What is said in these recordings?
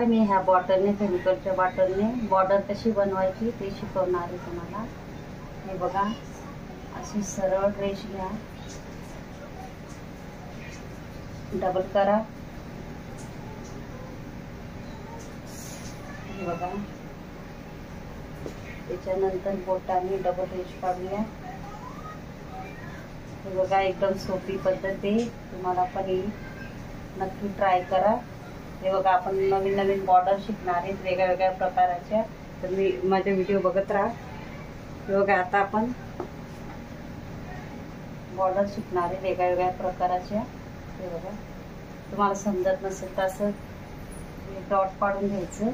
शिकवणार मी ह्या बॉटलने, केमिकलच्या बॉटलने बॉर्डर कशी बनवायची ते शिकवणार आहे तुम्हाला। हे बघा, अशी सरळ रेष घ्या, डबल करा, हे बघा, त्याच्यानंतर बोटाने डबल रेष काढूया। हे बघा, एकदम सोपी पद्धत आहे, तुम्हाला पण ही नक्की ट्राय करा। हे बघा, आपण नवीन नवीन बॉर्डर शिकणार आहेत वेगळ्या वेगळ्या प्रकाराच्या, तर मी माझे व्हिडिओ बघत राहा। हे बघा, आता आपण बॉर्डर शिकणार आहे वेगळ्या वेगळ्या प्रकाराच्या। हे बघा, तुम्हाला समजत नसेल तर असं डॉट पाडून घ्यायचं।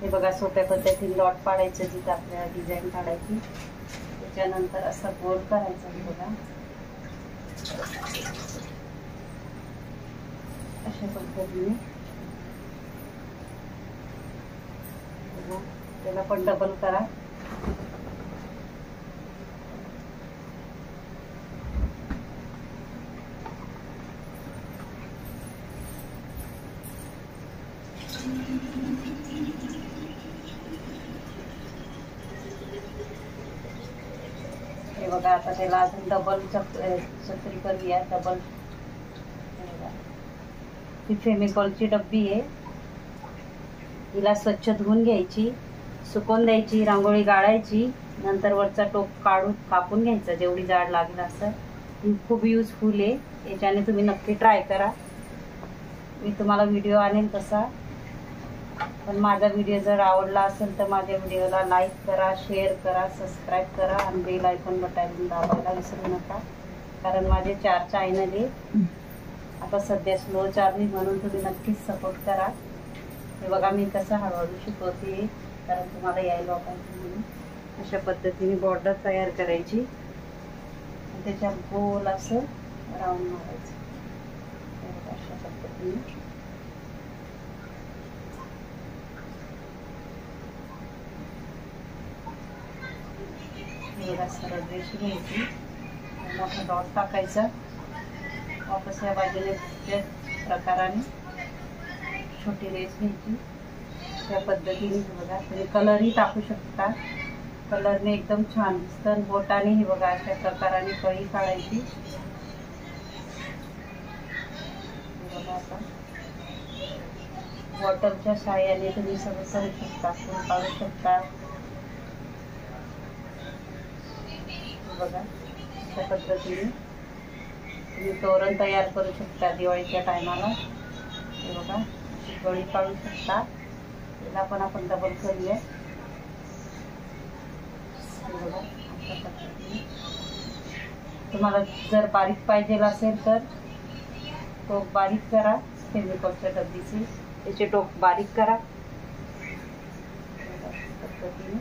हे बघा, सोप्या पद्धतीने डॉट पाडायचं जिथे आपल्याला डिझाईन काढायची, त्याच्यानंतर असं गोल करायचं। हे बघा, अशा पद्धतीने त्याला पण डबल करा। हे बघा, आता त्याला अजून डबल चक्री करूया, डबल। ही फेमिकॉलची डब्बी आहे, हिला स्वच्छ धुवून घ्यायची, सुकवून द्यायची, रांगोळी काढायची, नंतर वरचा टोप कापून घ्यायचा जेवढी जाड लागेल असं। ही खूप युजफुल आहे, याच्याने तुम्ही नक्की ट्राय करा। मी तुम्हाला व्हिडिओ आणेन तसा, पण माझा व्हिडिओ जर आवडला असेल तर माझ्या व्हिडिओला लाईक करा, शेअर करा, सबस्क्राईब करा आणि बेल आयकॉन बटन दाबायला विसरू नका, कारण माझे 4 चॅनल आहे। आता सध्या स्लो चालू म्हणून तुम्ही नक्कीच सपोर्ट करा। हे बघा, मी कसं हळूहळू शिकवते, कारण तुम्हाला यायला पाहिजे म्हणून। अशा पद्धतीने बॉर्डर तयार करायची, त्याच्या गोल असं राऊंड मारायचं। अशा पद्धतीने सरळ रेष घ्यायची, मोठा डॉट टाकायचा, वापस या बाजूने त्याच प्रकाराने छोटी रेष घ्यायची। त्या पद्धतीने बघा, तुम्ही कलरही टाकू शकता, कलरने एकदम छान दिसतं। बोटाने हे बघा, अशा प्रकाराने कळी काढायची। बघा, आता बॉटलच्या साहाय्याने तुम्ही सगळं करू शकता, फुल काढू शकता। बघा, अशा पद्धतीने तुम्ही तोरण तयार करू शकता दिवाळीच्या टायमाला। हे बघा, गळी काढू शकता, याला पण आपण डबल करूया। हे बघा, अशा पद्धतीने तुम्हाला जर बारीक पाहिजे असेल तर टोक बारीक करा, फेमिकॉलच्या डब्बीचे त्याचे टोक बारीक करा। पद्धतीने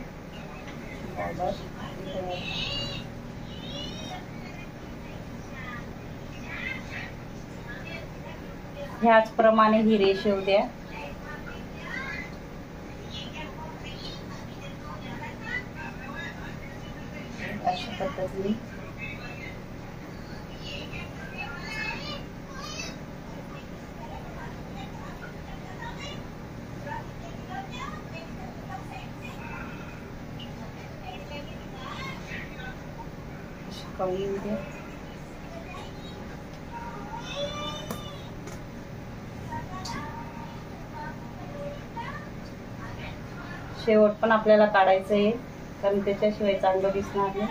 बॉर्डर तयार। ह्याचप्रमाणे ही रेष येऊ द्या। अशा पद्धतीने कळी येऊ द्या। शेवट पण आपल्याला काढायचं आहे, कारण त्याच्याशिवाय चांगलं दिसणार नाही।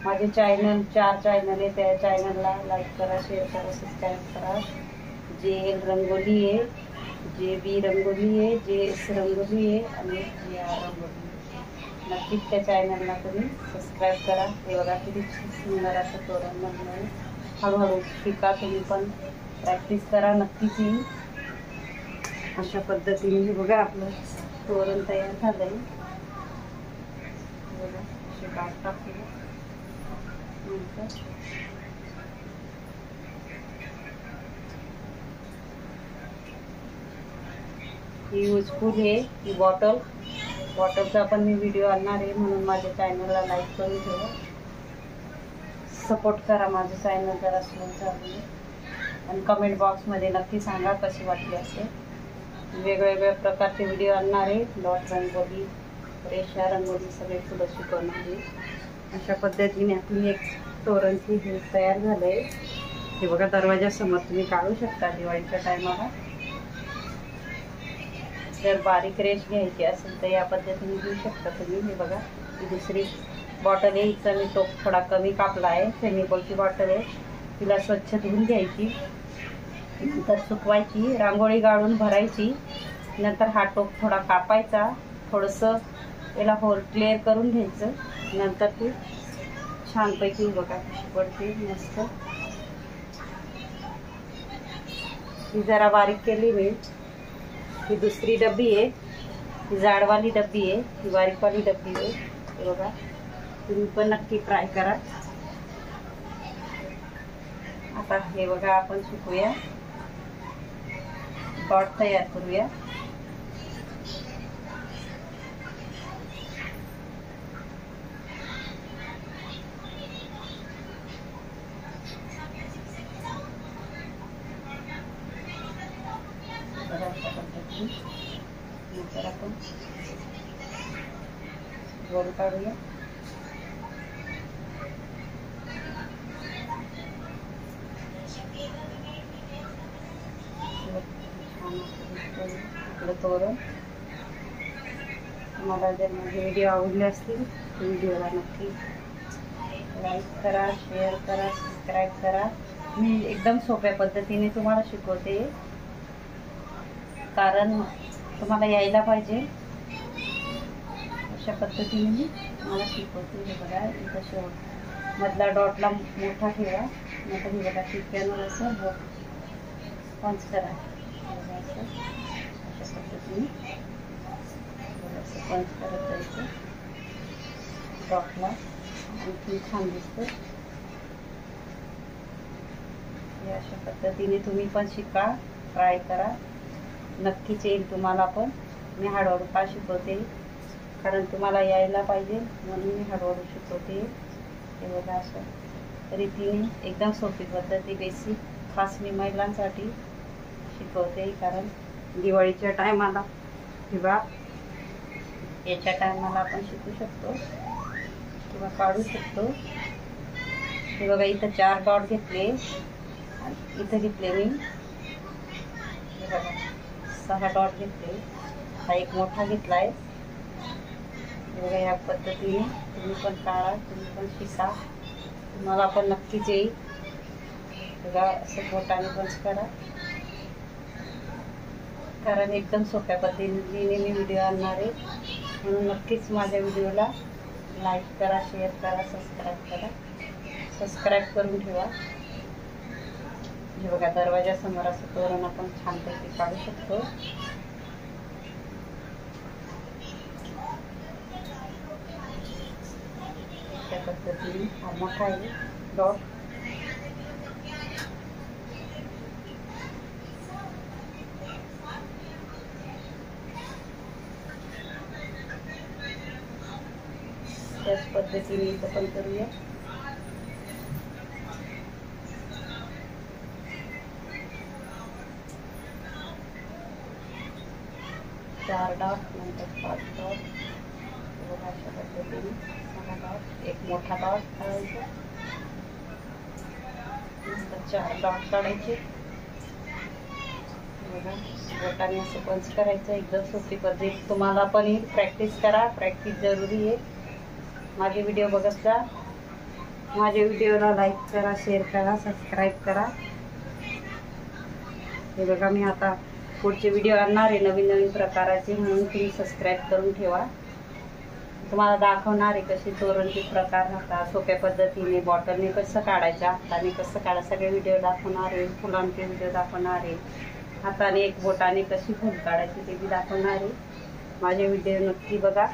माझे चॅनल 4 चॅनल आहे, त्या चॅनलला लाईक करा, शेअर करा, सबस्क्राईब करा। JL रंगोली आहे, JB रंगोली आहे, JS रंगोली आहे आणि JR रंगोली आहे। नक्कीच त्या चॅनलला तुम्ही सबस्क्राईब करा। हे बघा, किती सुंदर असं तोरण बनलं आहे। हळूहळू शिका, तुम्ही पण प्रॅक्टिस करा, नक्कीच येईल। अशा पद्धतीने हे बघा, आपलं तोरण तयार झालंय। बघा, असे डाग टाकूया, नंतर ही युजफुल आहे ही बॉटलचा पण मी व्हिडिओ आणणार आहे, म्हणून माझ्या चॅनलला लाईक करून ठेवा, सपोर्ट करा। माझं चॅनल जरा स्लो चालू आहे, आणि कमेंट बॉक्समध्ये नक्की सांगा कशी वाटली असेल. वेगवेगळ्या प्रकारचे व्हिडिओ आणणार आहे. डॉट रंगोली, रेषा रंगोली सगळे फुलं शिकवणार आहे. अशा पद्धतीने आपली एक तोरणची हे तयार झालंय. हे बघा दरवाजासमोर तुम्ही काढू शकता दिवाळीच्या टायमाला. जर बारीक रेष घ्यायची असेल तर या पद्धतीने घेऊ शकता तुम्ही. हे बघा ही दुसरी बॉटल आहे. हिचा मी टोप थोडा कमी कापला आहे. फेमिकॉलची बॉटल आहे. तिला स्वच्छ धुवून घ्यायची, नंतर सुकवायची, रांगोळी गाळून भरायची. नंतर हा टोप थोडा कापायचा, थोडंसं याला होल क्लिअर करून घ्यायचं. नंतर ती छानपैकी बघा कशी पडते मस्त. ही जरा बारीक केली मी. ही दुसरी डब्बी आहे. ही जाडवाली डब्बी आहे. ही बारीकवाली डब्बी आहे. हे बघा तुम्ही पण नक्की ट्राय करा. आता हे बघा आपण शिकूया, डॉट तयार करूया. नंतर आपण गोल काढूया. आपलं तोरण. मला जर माझे व्हिडिओ आवडले असतील तर व्हिडिओला नक्की लाईक करा, शेअर करा, सबस्क्राईब करा. मी एकदम सोप्या पद्धतीने तुम्हाला शिकवते, कारण तुम्हाला यायला पाहिजे अशा पद्धतीने मी तुम्हाला शिकवते. हे बघा इथं शेवट मधला डॉटला मोठा ठेवा. नंतर हे बघा टिक्यावर असं पंच करा. अशा पद्धतीने असं पंच करत जायचं डॉटला, आणखी छान दिसतं. अशा पद्धतीने तुम्ही पण शिका, ट्राय करा. नक्कीच येईल तुम्हाला पण. मी हळूहळू का शिकवते, कारण तुम्हाला यायला पाहिजे म्हणून मी हळूहळू शिकवते. हे बघा असं रीतीने एकदम सोपी पद्धती, बेसिक, खास मी महिलांसाठी शिकवते. कारण दिवाळीच्या टायमाला किंवा याच्या टायमाला आपण शिकू शकतो किंवा काढू शकतो. हे बघा इथं 4 डॉट घेतले आणि इथं घेतले मी. हे बघा 6 डॉट घेतले. हा एक मोठा घेतला आहे. बघा या पद्धतीने तुम्ही पण काढा, तुम्ही पण शिका, तुम्हाला पण नक्कीच येईल. बघा असं बोटाने पंच करा, कारण एकदम सोप्या पद्धतीने मी व्हिडिओ आणणार आहे. म्हणून नक्कीच माझ्या व्हिडिओला लाईक करा, शेअर करा, सबस्क्राईब करा. सबस्क्राईब करून ठेवा. हे बघा दरवाजासमोर असं तोरण आपण छानपैकी काढू शकतो. त्या पद्धतीने हा मोठा आहे डॉट. त्याच पद्धतीने इथं पण करूया. चार डॉट, नंतर 5 डॉट. अशा पद्धतीने 6 डॉट, एक मोठा डॉट काढायचा, नंतर 4 डॉट काढायचे. बघा बोटाने असं पंच करायचं. एकदम सोपी पद्धत. तुम्हाला पण ही प्रॅक्टिस करा, प्रॅक्टिस जरुरी आहे. माझे व्हिडिओ बघत जा. माझ्या व्हिडिओला लाईक करा, शेअर करा, सबस्क्राईब करा. हे बघा मी आता पुढचे व्हिडिओ आणणार आहे नवीन नवीन प्रकाराचे, म्हणून तुम्ही सबस्क्राईब करून ठेवा. तुम्हाला दाखवणार आहे कसे तोरणचे प्रकार राहतात, सोप्या पद्धतीने बॉटलने कसं काढायचं, हाताने कसं काढायचं, सगळे व्हिडिओ दाखवणार आहे. फुलांचे व्हिडिओ दाखवणार आहे. हाताने एक बोटाने कशी फुल काढायची ते बी दाखवणार आहे. माझे व्हिडिओ नक्की बघा.